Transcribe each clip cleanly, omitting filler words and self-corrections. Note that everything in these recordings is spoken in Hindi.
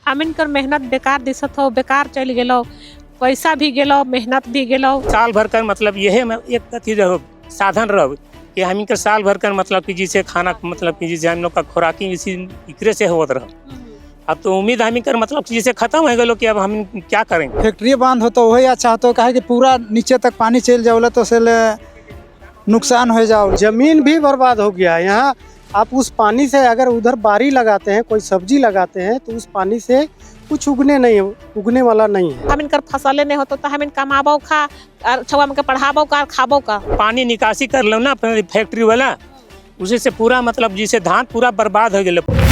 हमिन कर मेहनत बेकार दिसत हो, बेकार चल गेलो, पैसा भी गेलो, मेहनत भी गेलो। साल भर कर मतलब यही एक अथी रहो साधन रहो कि हम कर साल भर कर मतलब कि जिसे खाना मतलब कि जिसे हम लोग का खुराकी इसी इकरे से होत रहो। अब तो उम्मीद हम कर मतलब जिसे खत्म हो गलो कि अब हम क्या करेंगे। फैक्ट्री बंद हो तो वही अच्छा हो, कहे कि पूरा नीचे तक पानी चल जाओ तो से नुकसान हो जाओ। जमीन भी बर्बाद हो गया है। यहाँ आप उस पानी से अगर उधर बारी लगाते हैं, कोई सब्जी लगाते हैं तो उस पानी से कुछ उगने वाला नहीं है। हमिन कर फसले नहीं होतो तो हमिन कमाबो खा और छुआ में के पढ़ाबो का खाबो का। पानी निकासी कर लो ना फैक्ट्री वाला, उसी से पूरा मतलब जिसे धान पूरा बर्बाद हो गया।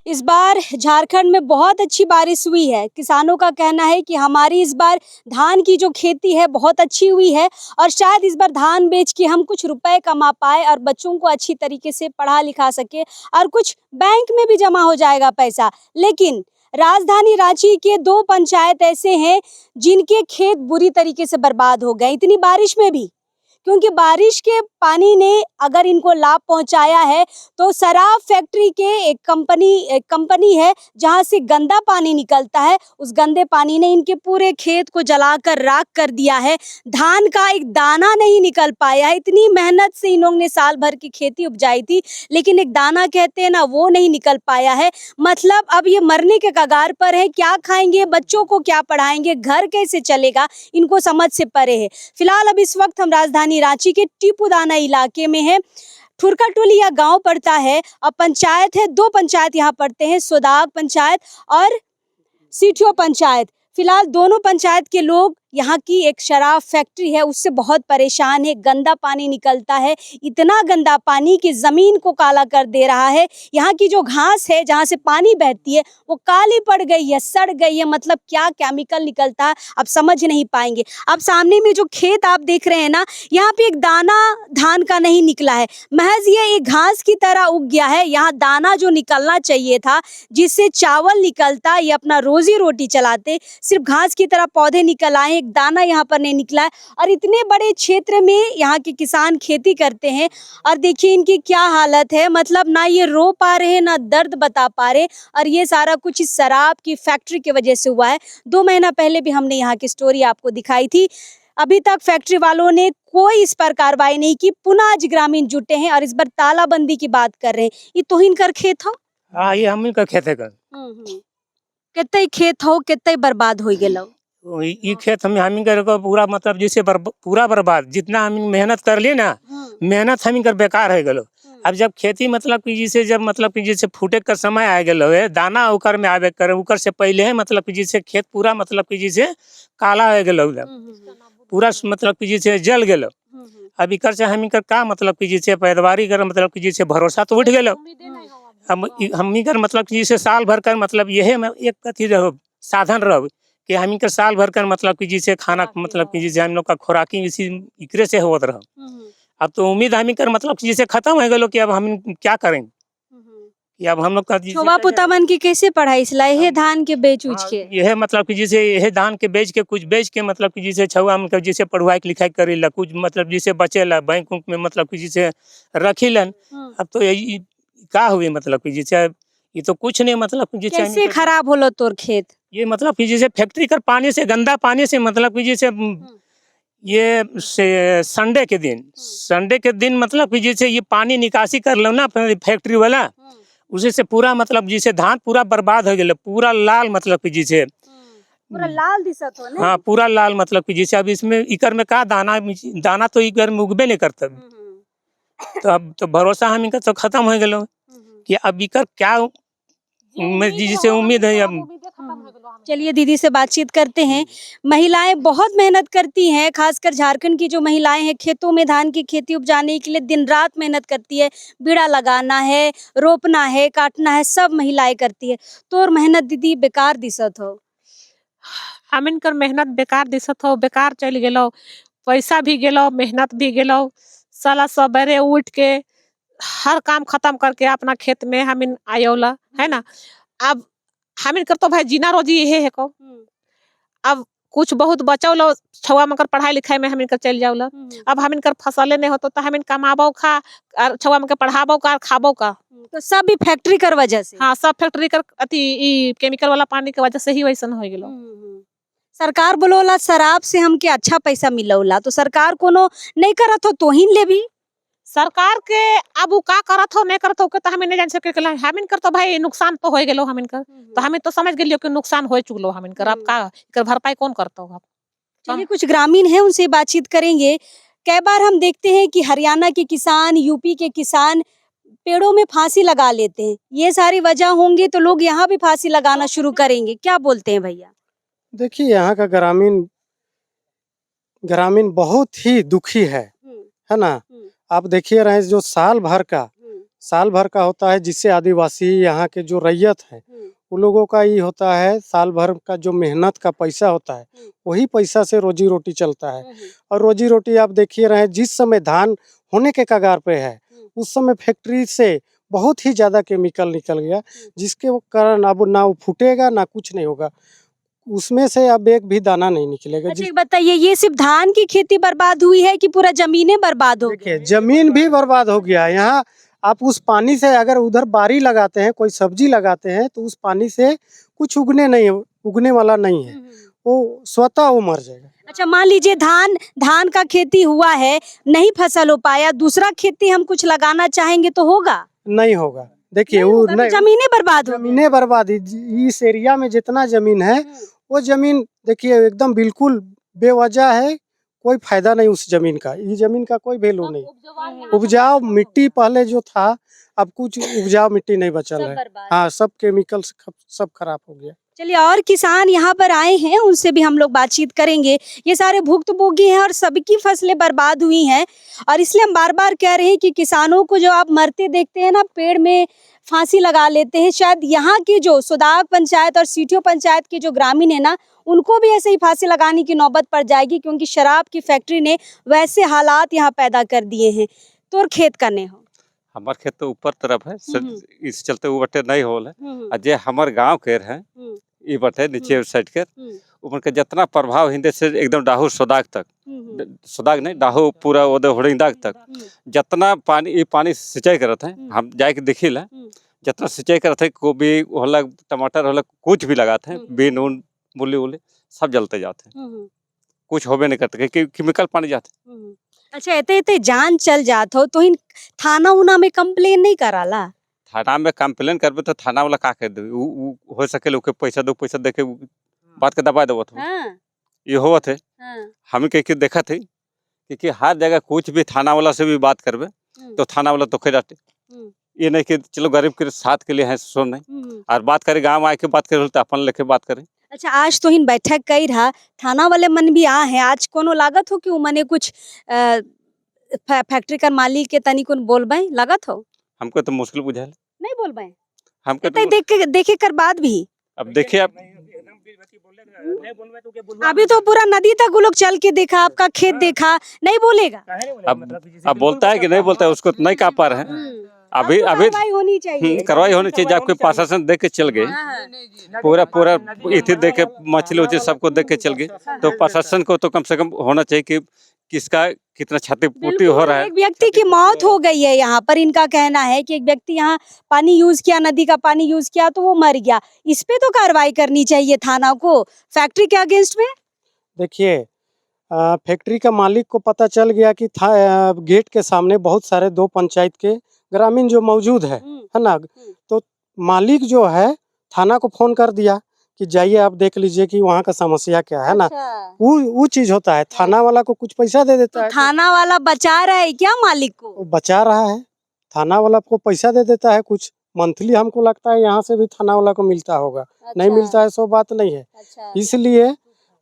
इस बार झारखंड में बहुत अच्छी बारिश हुई है। किसानों का कहना है कि हमारी इस बार धान की जो खेती है बहुत अच्छी हुई है और शायद इस बार धान बेच के हम कुछ रुपए कमा पाए और बच्चों को अच्छी तरीके से पढ़ा लिखा सके और कुछ बैंक में भी जमा हो जाएगा पैसा। लेकिन राजधानी रांची के 2 पंचायत ऐसे हैं जिनके खेत बुरी तरीके से बर्बाद हो गए इतनी बारिश में भी, क्योंकि बारिश के पानी ने अगर इनको लाभ पहुंचाया है तो शराब फैक्ट्री के एक कंपनी है जहां से गंदा पानी निकलता है। उस गंदे पानी ने इनके पूरे खेत को जलाकर राख कर दिया है। धान का एक दाना नहीं निकल पाया है। इतनी मेहनत से इन्होंने साल भर की खेती उपजाई थी, लेकिन एक दाना कहते हैं ना, वो नहीं निकल पाया है। मतलब अब ये मरने के कगार पर है। क्या खाएंगे, बच्चों को क्या पढ़ाएंगे, घर कैसे चलेगा, इनको समझ से परे है। फिलहाल अब इस वक्त हम राजधानी रांची के टीपूदाना इलाके में है। ठुरकाटोली यह गांव पड़ता है और पंचायत है, 2 पंचायत यहाँ पड़ते हैं, सोदाग पंचायत और सीठियो पंचायत। फिलहाल दोनों पंचायत के लोग यहाँ की एक शराब फैक्ट्री है उससे बहुत परेशान है। गंदा पानी निकलता है, इतना गंदा पानी कि जमीन को काला कर दे रहा है। यहाँ की जो घास है जहाँ से पानी बहती है वो काली पड़ गई है, सड़ गई है। मतलब क्या केमिकल निकलता है अब समझ नहीं पाएंगे। अब सामने में जो खेत आप देख रहे हैं ना, यहाँ पे एक दाना धान का नहीं निकला है, महज ये एक घास की तरह उग गया है। यहाँ दाना जो निकलना चाहिए था जिससे चावल निकलता, ये अपना रोजी रोटी चलाते, सिर्फ घास की तरह पौधे निकल आए, दाना यहाँ पर नहीं निकला है। और इतने बड़े क्षेत्र में यहाँ के किसान खेती करते हैं और देखिए इनकी क्या हालत है। मतलब ना ये रो पा रहे हैं ना दर्द बता पा रहे, और ये सारा कुछ इस शराब की फैक्ट्री की वजह से हुआ है। 2 महीना पहले भी हमने यहाँ की स्टोरी आपको दिखाई थी। अभी तक फैक्ट्री वालों ने कोई इस पर कार्रवाई नहीं की। पुनः आज ग्रामीण जुटे हैं और इस बार तालाबंदी की बात कर रहे हैं। ये तोहिन कर खेत हो? हाँ, ये हम का खेत है कर। कितने खेत हो, कितने बर्बाद हो गेलो? ये खेत हम कर को पूरा मतलब जैसे पूरा बर्बाद, जितना हम मेहनत कर लिए ना, मेहनत हम कर बेकार हो गलो। अब जब खेती मतलब कि जिसे जब मतलब कि जिसे फूटे का समय आ गलो है, दाना उकर में आवे कर, उकर से पहले है मतलब कि जिसे खेत पूरा मतलब कि जिसे काला हो गलो, पूरा मतलब कि जिसे जल गलो। अब इकर से हम का मतलब कि जिसे पैदावारी कर मतलब कि जिसे भरोसा तो उठ गलो। हम कर मतलब कि जिसे साल भर कर मतलब यही एक अथी रहो साधन रहो कि हम कर साल भर कर मतलब कि जिसे खाना मतलब कि जिसे हम लोग का खुराकी इसी इकरे से होत रहो। अब तो उम्मीद हम कर मतलब कि जिसे खत्म हो गलो कि अब हम क्या करेंगे कि अब हम लोग का छोवा पुता मन की कैसे पढ़ाई सलाह धान के बेच उच के यह मतलब कि जिसे यह धान के बेच के कुछ बेच के मतलब कि जिसे छुआ मतलब जिसे पढ़वाई लिखाई करे ला, कुछ मतलब जिसे बचेला बैंक में मतलब कि जिसे रखी लन। अब तो यही क्या हुए मतलब कि जिसे ये तो कुछ नहीं मतलब कैसे खराब होलो तोर खेत? ये मतलब कि जैसे फैक्ट्री कर पानी से, गंदा पानी से मतलब कि जैसे ये संडे के दिन मतलब कि जैसे ये पानी निकासी कर लो ना फैक्ट्री वाला, उसी से पूरा मतलब जैसे धान पूरा बर्बाद हो गया, पूरा लाल मतलब कि जैसे पूरा लाल दिसत हो ना। हाँ, पूरा लाल मतलब कि जैसे अब इसमें इकर में का दाना तो इकर में उगबे नहीं करता। तो अब तो भरोसा हम इनका तो खत्म हो गया कि अब इकर क्या जिसे उम्मीद है। अब चलिए दीदी से बातचीत करते हैं। महिलाएं बहुत मेहनत करती हैं, खासकर झारखंड की जो महिलाएं हैं खेतों में धान की खेती उपजाने के लिए दिन रात मेहनत करती है। बीड़ा लगाना है, रोपना है, काटना है, सब महिलाएं करती है। तो और मेहनत दीदी बेकार दिसत हो? हमिन कर मेहनत बेकार दिसत हो, बेकार चल गेलो, पैसा भी गेलो, मेहनत भी गेलो। साला सवेरे उठ के हर काम खत्म करके अपना खेत में हमिन आयोला है ना। अब हमिन कर तो भाई जीना रोजी यही है को। अब कुछ बहुत बचौ लो छुआ मकर पढ़ाई लिखाई में हम इनकर चल जाओ ला। अब हम इनकर फसले नहीं होतो तो हम इन कमाबो खा और छुआ मकर पढ़ाबो का और खाबो का। तो सब ई फैक्ट्री कर वजह से। हाँ, सब फैक्ट्री कर अति ई केमिकल वाला पानी के वजह से ही वैसन हो गेलो। सरकार बोलोला शराब से हमके अच्छा पैसा मिलौला तो सरकार कोनो नहीं करत हो तोहिन ले भी। सरकार के अब उ का करत हो नहीं करत हो के तो हम नहीं जान सके हम इनकर तो भाई नुकसान तो हो गेलो हम इनकर तो हमें तो समझ गेलियो कि नुकसान हो चुकलो हम इनकर। अब का इकर भरपाई कौन करतो अब। चलिए कुछ ग्रामीण हैं उनसे बातचीत करेंगे। कई बार हम देखते हैं कि हरियाणा के किसान, यूपी के किसान पेड़ों में फांसी लगा लेते हैं। ये सारी वजह होंगी तो लोग यहाँ भी फांसी लगाना शुरू करेंगे। क्या बोलते हैं भैया? देखिए यहाँ का ग्रामीण बहुत ही दुखी है ना। आप देखिए रहे जो साल भर का होता है, जिससे आदिवासी यहाँ के जो रैयत है उन लोगों का ये होता है, साल भर का जो मेहनत का पैसा होता है वही पैसा से रोजी रोटी चलता है। और रोजी रोटी आप देखिए रहे जिस समय धान होने के कगार पे है उस समय फैक्ट्री से बहुत ही ज्यादा केमिकल निकल गया, जिसके कारण अब ना वो फूटेगा ना कुछ नहीं होगा, उसमें से अब एक भी दाना नहीं निकलेगा। अच्छा एक बताइए, ये सिर्फ धान की खेती बर्बाद हुई है कि पूरा जमीनें बर्बाद हो गई? देखिए जमीन भी बर्बाद हो गया है। यहाँ आप उस पानी से अगर उधर बारी लगाते हैं, कोई सब्जी लगाते हैं तो उस पानी से कुछ उगने वाला नहीं है, वो स्वतः वो मर जाएगा। अच्छा मान लीजिए धान का खेती हुआ है, नहीं फसल हो पाया, दूसरा खेती हम कुछ लगाना चाहेंगे तो होगा? नहीं होगा। देखिए नहीं वो होगा, तो जमीनें बर्बाद हो गई। जमीनें बर्बाद। इस एरिया में जितना जमीन है वो जमीन देखिए एकदम बिल्कुल बेवजह है, कोई फायदा नहीं उस जमीन का। ये जमीन का कोई वैल्यू नहीं। उपजाऊ मिट्टी पहले जो था अब कुछ उपजाऊ मिट्टी नहीं बचल सब है। बर्बाद। हाँ, सब केमिकल सब खराब हो गया। चलिए और किसान यहाँ पर आए हैं, उनसे भी हम लोग बातचीत करेंगे। ये सारे भुक्तभोगी हैं और सबकी फसलें बर्बाद हुई हैं और इसलिए हम बार बार कह रहे हैं कि किसानों को जो आप मरते देखते हैं ना, पेड़ में फांसी लगा लेते हैं, शायद यहाँ की जो सुदाग पंचायत और सीटियो पंचायत के जो ग्रामीण है ना, उनको भी ऐसे ही फांसी लगाने की नौबत पड़ जाएगी, क्योंकि शराब की फैक्ट्री ने वैसे हालात यहाँ पैदा कर दिए हैं। तोर खेत करने हो हमार खेत तो ऊपर तरफ है, इस चलते वो बटे नहीं होल है। जे हमार गांव केर है ये बटे नीचे साइड के ऊपर के जितना प्रभाव हिंदे से एकदम डाहू सोदाग तक, सोदाग नहीं डाहू पूरा ओदे होड़िंदाग तक जितना पानी ये पानी सिंचाई करत है, हम जाके देखी ला जितना सिंचाई करते है, गोभी होला, टमाटर होला, कुछ भी लगाते हैं, बीन उन मूली उली सब जलते जाते हैं, कुछ होबे नहीं करते क्योंकि केमिकल पानी जाते। अच्छा एते जान चल जात हो तो इन थाना उना में कंप्लेन नहीं कराला? थाना में कंप्लेन करबे तो थाना वाला का कर दे, हो सके ओके पैसा दे के बात के दबा देवत हो। हाँ, ये होवत है। हाँ, हम के देखा थे कि हर जगह कुछ भी थाना वाला से भी बात करबे तो थाना वाला तो खेल जाते। ये नहीं कि चलो गरीब के साथ के लिए है, सो नहीं और बात करे गाँव आके बात करे तो अपन लेके बात करें। अच्छा आज तो इन बैठक कई रहा, थाना वाले मन भी आ है, आज कोनो लागत हो कि मने कुछ फैक्ट्री का मालिक के तनी कोन बोलबे लागत हो? हमको तो मुश्किल बुझाल, नहीं बोलबे हमको तो देखे कर बाद भी। अब देखिए आप अभी तो पूरा नदी तक वो लोग चल के देखा, आपका खेत देखा, नहीं बोलेगा? अब बोलता है कि नहीं बोलता है, उसको तो नहीं कह पा रहे हैं। अभी कार्रवाई होनी चाहिए। कार्रवाई होनी चाहिए, जबकि प्रशासन देख के चल गए, पूरा इथे देख के मछली उछली सबको देख के चल गए, तो प्रशासन को तो कम से कम होना चाहिए कि किसका कितना क्षतिपूर्ति हो रहा है। एक व्यक्ति की मौत हो गई है यहाँ पर, इनका कहना है कि एक व्यक्ति यहाँ पानी यूज किया, नदी का पानी यूज किया तो वो मर गया। इस पे तो कार्रवाई करनी चाहिए थाना को, फैक्ट्री के अगेंस्ट में। देखिए फैक्ट्री का मालिक को पता चल गया कि गेट के सामने बहुत सारे 2 पंचायत के ग्रामीण जो मौजूद है ना, तो मालिक जो है थाना को फोन कर दिया कि जाइए आप देख लीजिए कि वहाँ का समस्या क्या है ना। वो चीज होता है, थाना वाला को कुछ पैसा दे देता है। थाना वाला बचा रहा है क्या मालिक को? वो बचा रहा है, थाना वाला को पैसा दे देता है कुछ मंथली, हमको लगता है यहाँ से भी थाना वाला को मिलता होगा। नहीं मिलता है सो बात नहीं है, इसलिए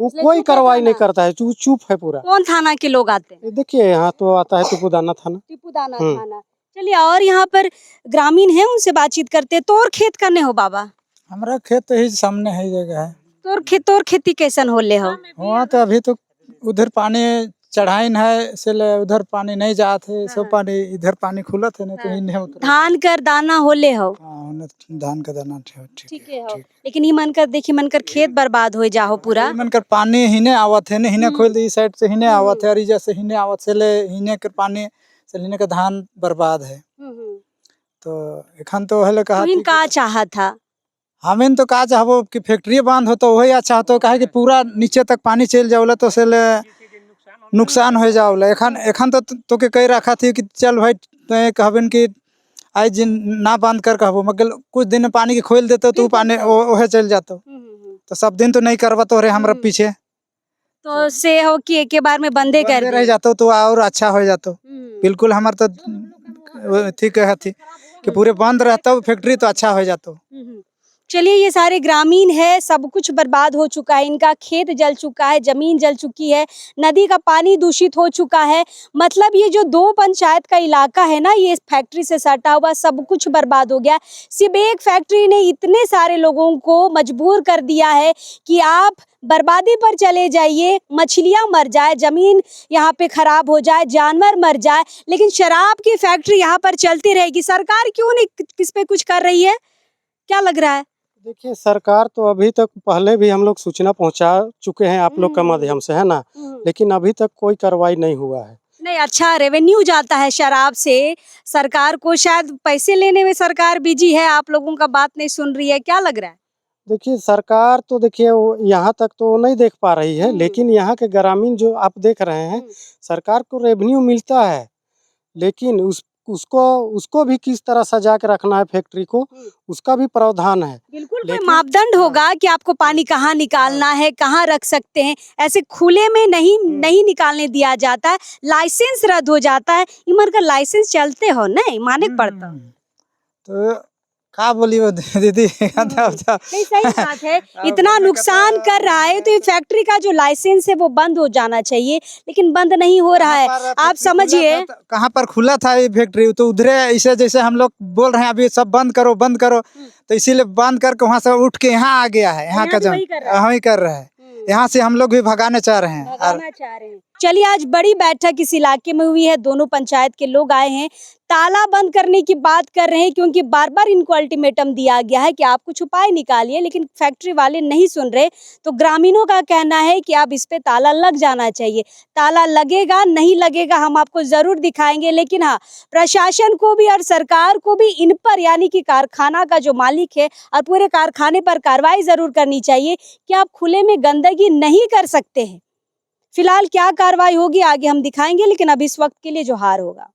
वो कोई कार्रवाई नहीं करता है, चुप है पूरा। कौन थाना के लोग आते हैं? देखिए यहाँ तो आता है टिपुदाना थाना। टिपुदाना थाना। चलिए और यहाँ पर ग्रामीण हैं, उनसे बातचीत करते। तोर खेत करने हो बाबा? हमारा खेत ही सामने है जगह है। तोर खेती कैसन होले हो? वहाँ तो अभी तो उधर पानी चढ़ाइन है इसलिए उधर पानी नहीं जात है, सब पानी इधर पानी खुलत है, नहीं तो इन्हें उतर धान कर दाना होले हो धान का दाना ठीक है हो। लेकिन ये मनकर देखिए मनकर खेत बर्बाद हो जाओ पूरा मन कर पानी हिने आवत है, हिने खोल दी साइड से हिने आवत है, और इजा से हिने आवत से ले हिने कर पानी से हिने का धान बर्बाद है। तो एखन तो हले कहा तो इनका चाहा था हमें तो कहा चाहबो कि फैक्ट्री बंद हो तो वही अच्छा तो कहे कि पूरा नीचे तक पानी चल जाओला तो से नुकसान हो जाओला। एखन तो के कही रखा थी कि चल भाई तो कहबन कि आज जिन ना बंद कर कहबो, मगर कुछ दिन में पानी के खोल देते तो पानी ओहे चल जातो, तो सब दिन तो नहीं करवा तो रे हमरा पीछे तो से हो कि एक बार में बंदे कर रह जातो तो और अच्छा हो जातो। बिल्कुल हमार तो ठीक है थी कि पूरे बंद रहता फैक्ट्री तो अच्छा हो जातो। चलिए ये सारे ग्रामीण है, सब कुछ बर्बाद हो चुका है, इनका खेत जल चुका है, जमीन जल चुकी है, नदी का पानी दूषित हो चुका है। मतलब ये जो 2 पंचायत का इलाका है ना, ये फैक्ट्री से सटा हुआ सब कुछ बर्बाद हो गया। सिर्फ एक फैक्ट्री ने इतने सारे लोगों को मजबूर कर दिया है कि आप बर्बादी पर चले जाइए, मछलियां मर जाए, जमीन यहाँ पे खराब हो जाए, जानवर मर जाए, लेकिन शराब की फैक्ट्री यहाँ पर चलती रहेगी। सरकार क्यों नहीं किस पे कुछ कर रही है, क्या लग रहा है? देखिए सरकार तो अभी तक पहले भी हम लोग सूचना पहुंचा चुके हैं आप लोग के माध्यम से, है ना, लेकिन अभी तक कोई कार्रवाई नहीं हुआ है। नहीं अच्छा रेवेन्यू जाता है शराब से, सरकार को शायद पैसे लेने में सरकार बिजी है, आप लोगों का बात नहीं सुन रही है, क्या लग रहा है? देखिए सरकार तो देखिए यहाँ तक तो नहीं देख पा रही है, लेकिन यहाँ के ग्रामीण जो आप देख रहे हैं, सरकार को रेवेन्यू मिलता है, लेकिन उसको भी किस तरह सजा के रखना है फैक्ट्री को, उसका भी प्रावधान है। बिल्कुल कोई मापदंड होगा कि आपको पानी कहाँ निकालना है, कहाँ रख सकते हैं, ऐसे खुले में नहीं निकालने दिया जाता है, लाइसेंस रद्द हो जाता है। इमर का लाइसेंस चलते हो नहीं माने पड़ता तो क्या बोली वो दीदी नहीं सही बात है, इतना नुकसान कर रहा है तो ये फैक्ट्री का जो लाइसेंस है वो बंद हो जाना चाहिए, लेकिन बंद नहीं हो रहा है। आप समझिए कहाँ पर खुला था ये फैक्ट्री, तो उधरे ऐसे जैसे हम लोग बोल रहे हैं अभी सब बंद करो तो इसीलिए बंद करके वहाँ से उठ के यहाँ आ गया है, यहाँ का जम वही कर रहा है, यहाँ से हम लोग भी भगाना चाह रहे हैं। चलिए आज बड़ी बैठक इस इलाके में हुई है, दोनों पंचायत के लोग आए हैं, ताला बंद करने की बात कर रहे हैं, क्योंकि बार बार इनको अल्टीमेटम दिया गया है कि आप कुछ उपाय निकालिए, लेकिन फैक्ट्री वाले नहीं सुन रहे। तो ग्रामीणों का कहना है कि अब इस पे ताला लग जाना चाहिए। ताला लगेगा नहीं लगेगा हम आपको जरूर दिखाएंगे, लेकिन हाँ प्रशासन को भी और सरकार को भी इन पर यानी कि कारखाना का जो मालिक है और पूरे कारखाने पर कार्रवाई जरूर करनी चाहिए कि आप खुले में गंदगी नहीं कर सकते हैं। फिलहाल क्या कार्रवाई होगी आगे हम दिखाएंगे, लेकिन अब इस वक्त के लिए जोहार होगा।